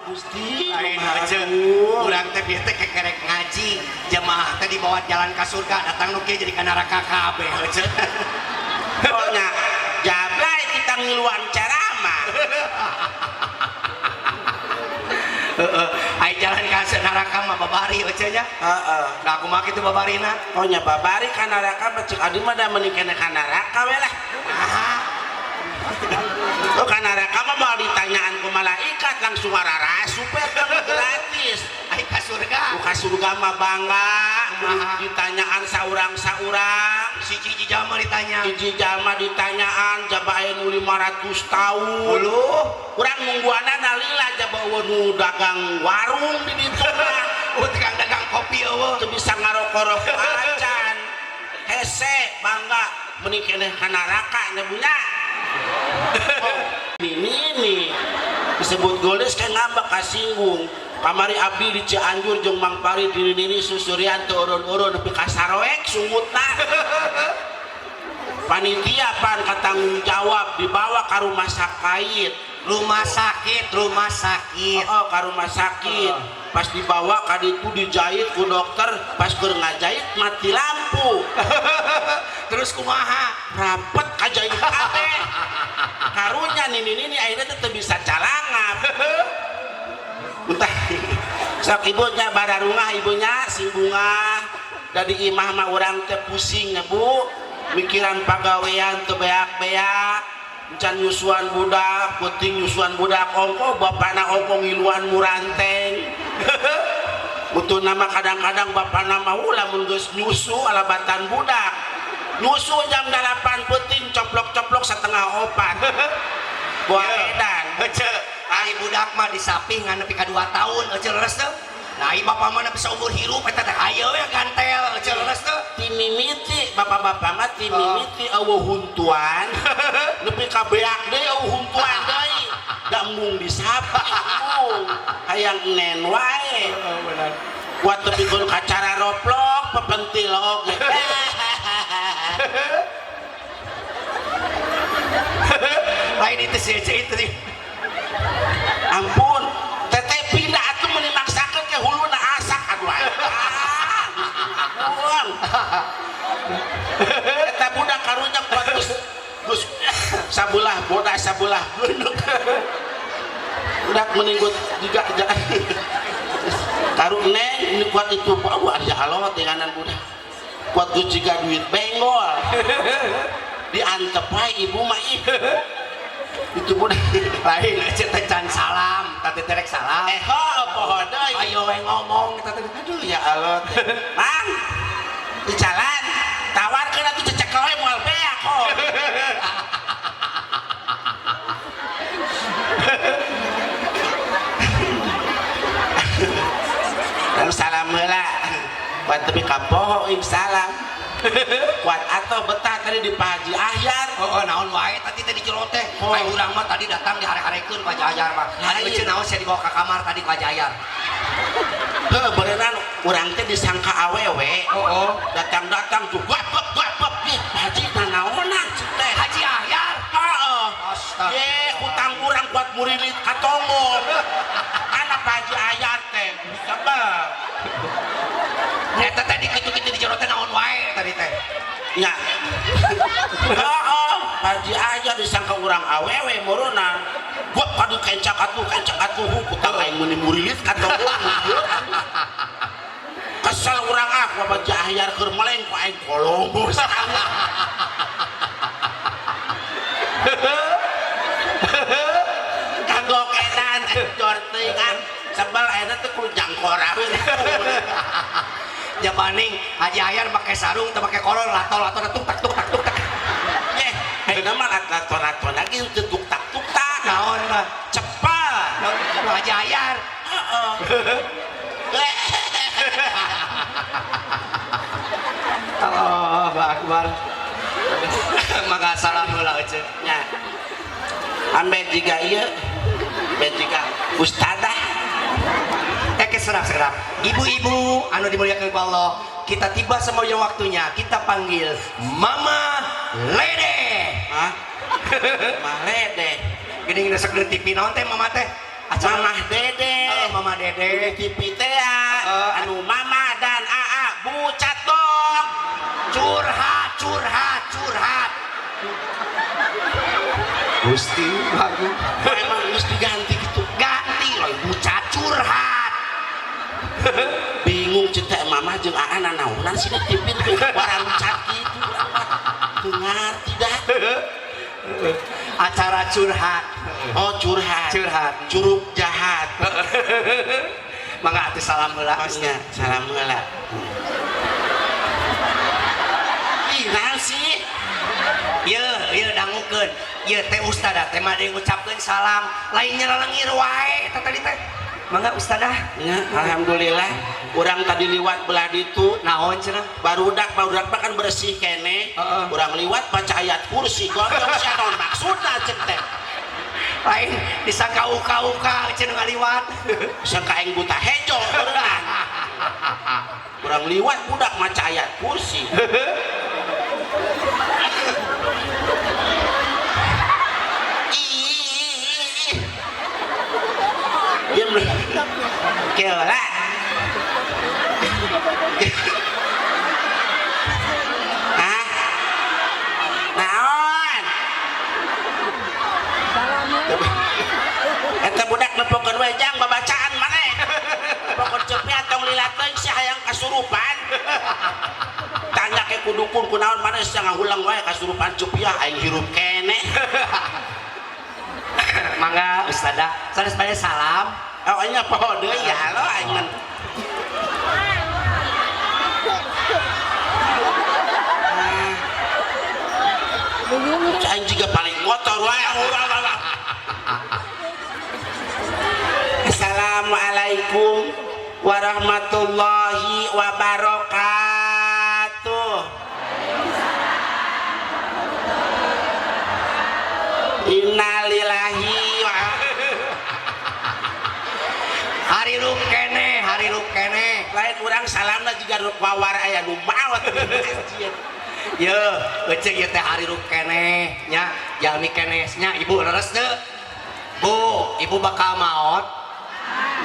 Gusti lain aja urang teh bieu teh kerek ngaji jemaah teh dibawa jalan ka surga datang nu kieu jadi ka neraka kabeh aja. pokoknya jablay kita ngiluan ceramah. Ai jalan ka neraka mah babari aja nya. Heeh. Da kumaha kitu babarina? Pokoknya babari ka neraka becek adi mah da meuni keneh ka neraka we lah. Oh ka neraka mah mau ditanyaan ku malaikat langsung ararasup gratis. Ai ka surga. Ka surga mah bangga ditanyaan saurang-saurang. Siji jalma ditanya. Hiji jalma ditanyaan jaba aya nu 500 tahun. Uluh, Urang nungguana nalila jaba nu dagang warung di ditu mah. tukang dagang kopi eueuh. Teu bisa ngaroko-roko acan. Hese bangga meuni keneh ka neraka nya bunya. Ini disebut goles kayak ngambak kasinggung. Kamari abdi di Cianjur jeung Mang Pari diri Susuryanto urun-urun nepi ka saroek sungutna. Panitia pan katanggung jawab dibawa ke rumah sakit. Rumah sakit. Oh, ke rumah sakit. Pas dibawa ka ditu dijahit ku dokter, pas keur ngajahit mati lampu. Terus kumaha? Rapet kajahit kabeh. Karunya nini akhirnya teh bisa calangap. Entah. Sok ibunya badarungah ibunya sing bunga. Dari imah mah urang teh pusing ya Bu. Mikiran pagawean teu beak-beak. Encan nyusuan budak, puting nyusuan budak ongko bapana ongko ngiluan muranteng. Untuk nama kadang-kadang bapana mah lamun geus nyusu alabatan budak. Nyusu jam 8 puting coplok-coplok setengah 4. Buah edan. Hece, ai budak mah di samping ngan nepi ka 2 tahun hece leres teh. Nah, ieu bapak mah nepi saumur hirup eta teh hayeul we gantel hece leres teh. Timimiti bapak-bapak mah timimiti eueuh huntuan. Nepi ka beak deui eueuh huntuan deui. Da mung disapi mung. Hayang nen wae. Heeh, bener. Kuat teu pikeun kacara roplok pepentil oge. Lain itu sih itu. Ampun, teteh pindah atuh meuni maksakeun ke huluna asak aduh. Buang. Eta budak karunya kuat Gus sabelah bodas sabelah geunduk. Budak meninggut juga karu neng ini kuat itu bawa ada halot denganan budak. Kuat Gus juga duit benggol. Diantep wae ibu mah itu budak Lain aja teh can salam, tadi terek salam. ho poho deui. Ayo we ngomong kita teh. Aduh ya Allah. Mang, di jalan tawarkeun atuh cecek we moal beak ho. Lalu salam heula. Buat tepi ka poho salam. Kuat atau betah tadi di Pak Haji Ahyar. Oh, naon wae tadi teh dijelot teh. Ai urang mah tadi datang dihare-harekeun Pak Jayar mah. Anu euceun naon saya dibawa ka kamar tadi Pak Jayar. Heuh beneran urang teh disangka awewe. Oh. Datang-datang tuh bap ih Haji nanaonan teh. Haji Ahyar. Heeh. Astaga. Ye hutang urang kuat murilit katongo. Anak Pak Haji Ahyar teh. Sabar. Eta teh dikitu-kitu dijelot teh naon wae tadi teh. Nya. Heeh, Haji Ahyar disangka urang awewe murunan. Gua kadu kencak atuh hutang aing meuni murilit katongo. Kesel urang ah ku Haji Ahyar keur meleng ku aing kolombo. Kagok edan jor teuing sebel eta teh kudu jangkora we. Jabaning Haji Ahyar pakai sarung teu pakai kolor lato-lato tuk tak. Ayeuna mah lato-lato lagi teu tuk tak. Naon mah? Cepat. Naon Haji Ahyar? Heeh. Allahu Akbar. Maka salam heula euceun. Nya. Ambe jiga ieu, ambe jiga ustadah. Serap. Ibu-ibu anu dimuliakan ku Allah, kita tiba semua waktunya kita panggil Mama Lede. Hah? Mah lede. Geuning resek di TV naon teh Mama teh? Mamah Dede. sama Dede. TV teh ya, anu Mama dan AA bucat dong. Curhat. Gusti bagus. Emang harus diganti gitu. Ganti loh bucat curhat. Bingung cetek Mama jeung AA nanaonan sih di TV tuh barang bucat gitu. Tuh ngerti dah. Acara curhat. Oh curhat. Curug jahat. Mangga atuh salam heula. Masnya salam heula. Ih naon sih? Ieu dangukeun. Ieu teh ustad teh mah ngucapkeun salam. Lainnya lalangir wae eta tadi teh. Mangga ustadah. Ya, alhamdulillah. Urang tadi liwat belah ditu. Naon cenah? Barudak mah kan bersih kene. Urang liwat baca ayat kursi. Gondong sia naon maksudna cen teh. Lain disangka uka-uka cenah ngaliwat. Sangka aing buta hejo berenang. Urang liwat budak maca ayat kursi. Diam lu. Keola. Hah? Naon? Eta budak nepokkeun we jang babacaan maneh. Pokon cepet tong lilat teuing si hayang kasurupan. Tanya ke kudukun kunaon maneh sia ngahulang wae kasurupan Cupiah aing hirup kene. Mangga ustadah. Sanes bae salam. Oh nya poho deui ya halo aing. Aing juga paling motor wae. Assalamualaikum warahmatullahi wabarakatuh. Innalillahi wa Hari rup kene. lain urang salamna juga wawar aya nu maot. Ye, ece ieu teh hari rup kene nya, jalmi kenesnya ibu leres teu? Bu, ibu bakal maot.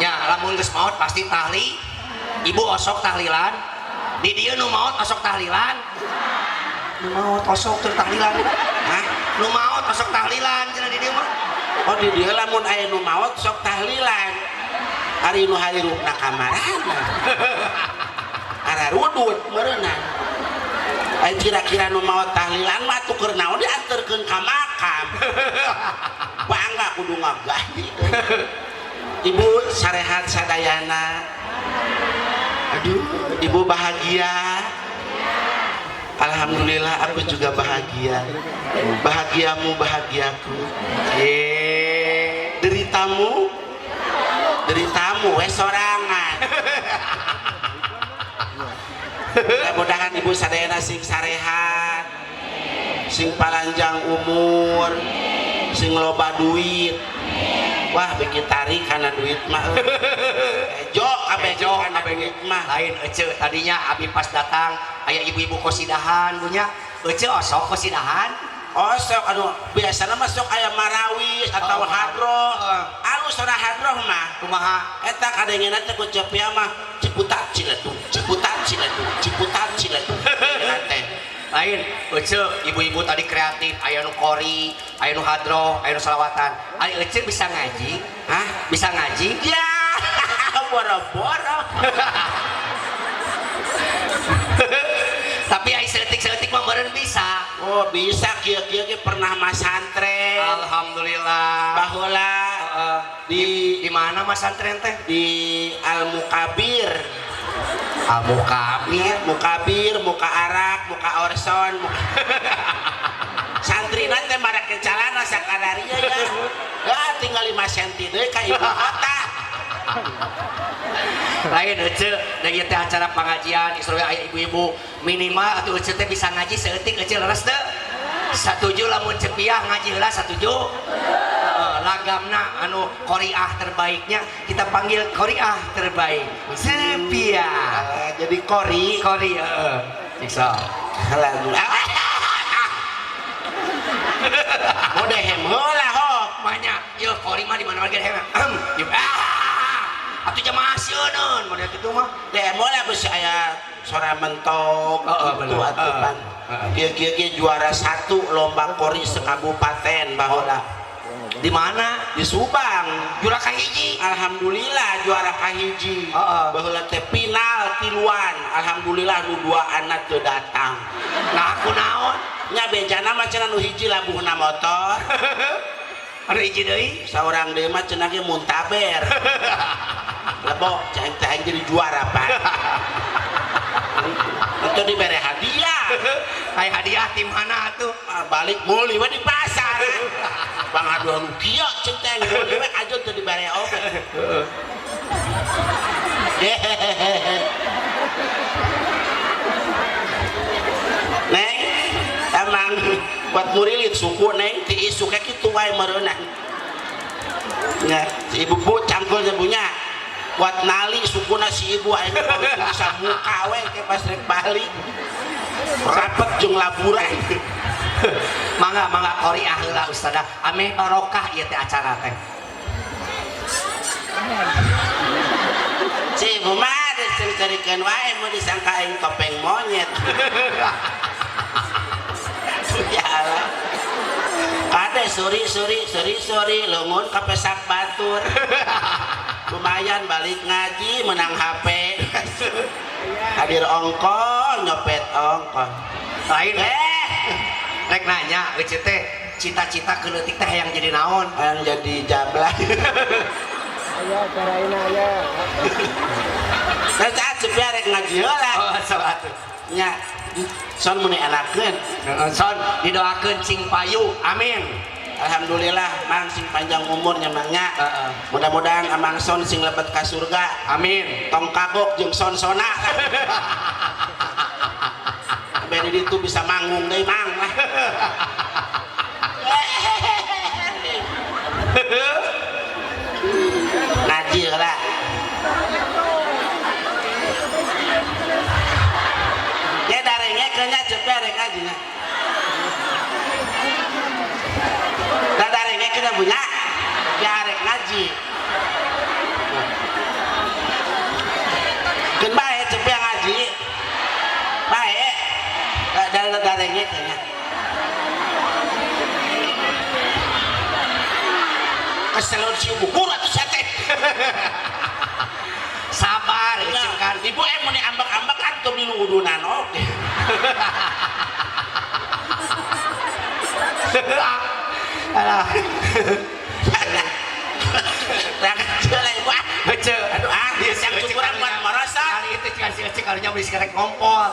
Nya, lamun geus maot pasti tahli. Ibu osok tahlilan. Di dieu nu maot osok tahlilan. Nu maot osok teu tahlilan. Hah? Nu maot osok tahlilan cenah di dieu mah. Oh di dieu lamun aya nu maot sok tahlilan. Ari nu harirupna kamarana. Ararudut meureunna. Ai kira-kira nu maot tahlilan mah tuh keur naon dianterkeun ka makam. Bangga kudu ngagahi. Ibu sarehat sadayana. Aduh, ibu bahagia. Alhamdulillah aku juga bahagia. Bahagiamu bahagiaku. Deritamu wes sorangan. Mudah-mudahan ibu sadayana sing sarehat, sing palanjang umur, sing loba duit. Wah bikin tarik karena duit mah. Ejo karena duit mah. Lain ece tadinya abi pas datang aya ibu-ibu kosidahan punya. Ece osok kosidahan. Sok aduh biasanya mah sok aya marawis atau hadroh. Alus ora hadroh mah Kumaha? eta kadengena teh ku Cepia mah Ciputat Ciledug. Teh Lain ece ibu-ibu tadi kreatif aya nu kori, aya nu hadroh, aya nu salawatan. Ari ece bisa ngaji? hah Bisa ngaji? ya boro-boro. Tapi ai seletik mah meureun bisa. Oh bisa kieu-kieu ge pernah mas santren. Alhamdulillah. Baheula Di mana Mas santren teh? di Al Mukabir. Mukabir, muka arak, muka orson. Santrina teh marake calana sakadaria ya. Ya tinggal 5 cm deui ka ibu kota. Lain ece da ieu teh acara pengajian isrowe aya ibu-ibu minimal atuh ece teh bisa ngaji saeutik ece leres teu? Satuju lamun Cepiah ngaji heula satuju. Lagamna anu qoriah terbaiknya kita panggil qoriah terbaik Cepiah. Jadi kori Qori siksa. alhamdulillah. Mau dehem heula ho. Banyak. Yo qori mah di mana-mana ge hem. Atuh model gitu mah. demo lah besi aya sora mentok bener. itu aturan kieu juara 1 lomba kori sekabupaten baheula Di mana? di Subang Juara kahiji. alhamdulillah juara kahiji baheula teh final tiluan alhamdulillah nu dua anak teu datang Nah aku naon? nya bejana mah cenah nu hiji labuhna motor Anu hiji deui. saurang deui mah cenah ge muntaber lebo cang jadi juara Pak untuk diberi hadiah Kayak hadiah tim mana tuh? balik muli we di pasar bang aduh nu kieu centeng muli we aja teu diberi oge Neng emang buat murilit suku neng ti isu kayak gitu wae mereunah nya si ibu bu cangkul punya buat nali sukuna si ibu aing bisa muka we ke pas rek balik rapet jeung laburan Mangga kori aheula ustadah. Ame barokah ieu teh acara teh. si ibu mah diceritakeun wae mau disangka aing topeng monyet ya Allah kade suri lungun ka pesak batur lumayan balik ngaji menang HP hadir ongko nyopet ongko Lain rek nanya euy teh cita-cita keleutik teh yang jadi naon? yang jadi jablay Ayo carain aja. terus cepet rek ngaji heula Oh, salat. nya son muni anakeun Son didoakeun cing payu. Amin. alhamdulillah mang sing panjang umurnya mangnya mudah-mudahan amang son sing lebet ka surga Amin. tong kagok jeung son-sona beri ditu bisa manggung deui mang lah ngaji heula ya darenge kenya cepet rek ngajinya da darenge kena punya ya rek ngaji keun bae cepet ngaji bae da darenge kenya keselon si ibu kurang tuh sate Sabar cing kan. ibu mun ambek-ambek kan tuh di udunan oke Alah. ibu Hece. aduh yang cukuran buat merasa Kali itu cik kalinya beli sekarang ngompol.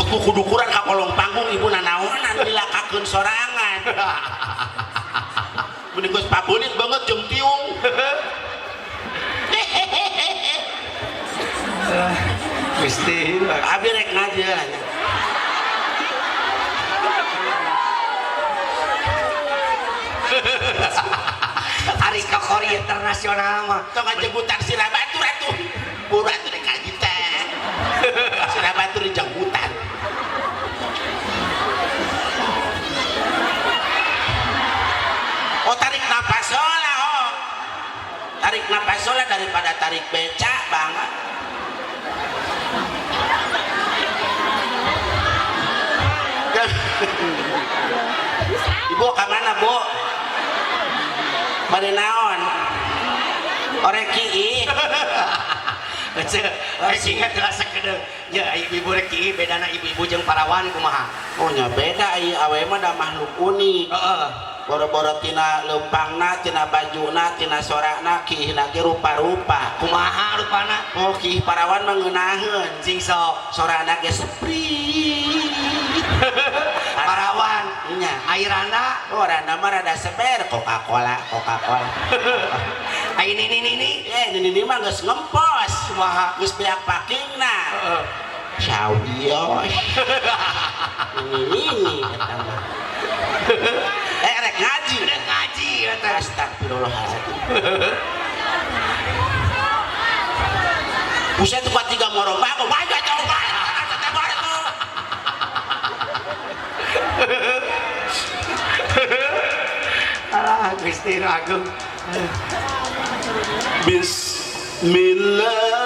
kudu kurang ka kolong panggung ibu nanaonan dilakakeun sorangan mending geus pabelit banget jeung tiung Mesti. abi rek ngaji lah Hari Kori internasional mah. tong ngajebutan sirabatur atuh burat rek ngaji teh sirabatur di jangkutan oh tarik napas lah oh tarik napas lah daripada tarik beca banget ibu kemana bu bade naon orek kieu Hece. Ingat rasa kedeng. Ya ibu rek kieu bedana ibu-ibu jeung parawan kumaha? oh nya beda ieu awe mah da makhluk unik Heeh. boro-boro tina leumpangna tina bajuna tina sorakna kiihna ge rupa-rupa Kumaha rupana? oh kiih parawan mah ngeunaheun Cing sok sorakna ge seprit parawan. nya Airanda. oh randa mah rada seber Coca-Cola Ai ini. ini mah geus ngempos Kumaha? geus beak pakingna Heeh. Sawios ini eta mah rek ngaji Udah ngaji eta. astagfirullahaladzim buset tuh 3 morong bago wajah coba Alah Gusti Agung. Bismillah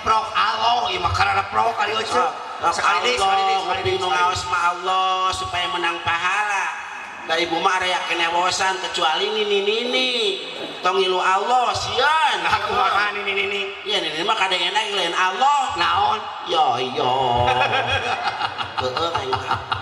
ngeprok Allah ieu mah karana prok kali euy sekali deui ngaos ma Allah supaya menang pahala da ibu mah area kenewosan kecuali nini tong ilu Allah sieun aku mah nini iya nini mah kadang enak lain Allah naon yo heeh aing mah